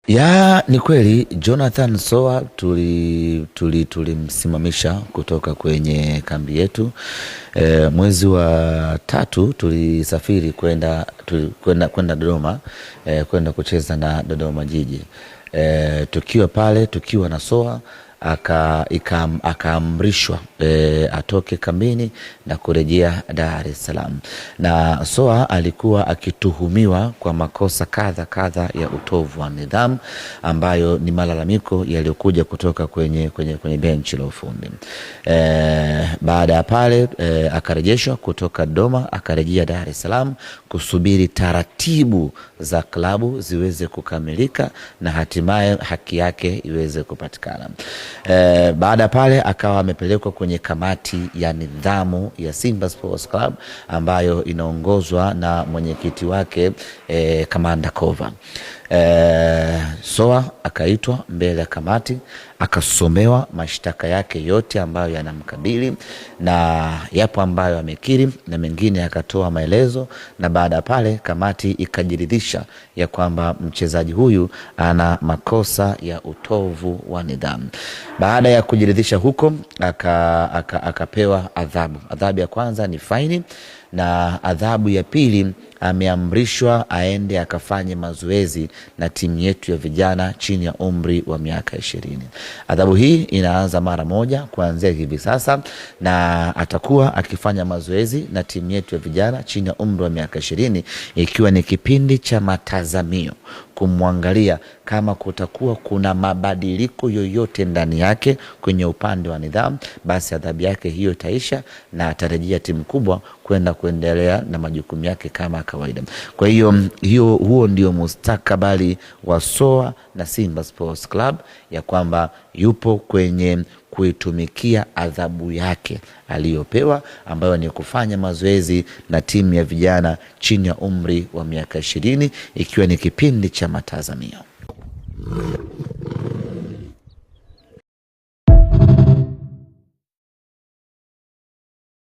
Ya, ni kweli Jonathan Soa tulimsimamisha kutoka kwenye kambi yetu. Mwezi wa 3 tulisafiri kwenda Dodoma, kwenda kucheza na Dodoma Jiji. Tukiwa pale, tukiwa na Soa akaamrishwa atoke kambini na kurejea Dar es Salaam. Na Soa alikuwa akituhumiwa kwa makosa kadha ya utovu wa nidhamu, ambayo ni malalamiko yaliyokuja kutoka kwenye benchi la ufundi. Baada ya pale akarejeshwa kutoka Dodoma, akarejea Dar es Salaam kusubiri taratibu za klabu ziweze kukamilika na hatimaye haki yake iweze kupatikana. Baada pale akawa amepelekwa kwenye kamati ya nidhamu ya Simba Sports Club, ambayo inaongozwa na mwenyekiti wake Kamanda Kova. Soa akaitwa mbele ya kamati, akasomewa mashtaka yake yote ambayo yanamkabili, na yapo ambayo amekiri na mengine akatoa maelezo. Na baada pale kamati ikajiridhisha ya kwamba mchezaji huyu ana makosa ya utovu wa nidhamu. Baada ya kujiridhisha huko akapewa adhabu. Adhabu ya kwanza ni faini, na adhabu ya pili ameamrishwa aende akafanye mazoezi na timu yetu ya vijana chini ya umri wa miaka 20. Adhabu hii inaanza mara moja kuanzia hivi sasa, na atakuwa akifanya mazoezi na timu yetu ya vijana chini ya umri wa miaka 20, ikiwa ni kipindi cha matazamio kumwangalia kama kutakuwa kuna mabadiliko yoyote ndani yake kwenye upande wa nidhamu, basi adhabu yake hiyo itaisha na atarejea timu kubwa kuendelea na majukumu yake kama kawaida. Kwa hiyo huo ndio mustakabali wa Soa na Simba Sports Club, ya kwamba yupo kwenye kuitumikia adhabu yake aliyopewa, ambayo ni kufanya mazoezi na timu ya vijana chini ya umri wa miaka 20, ikiwa ni kipindi cha matazamio.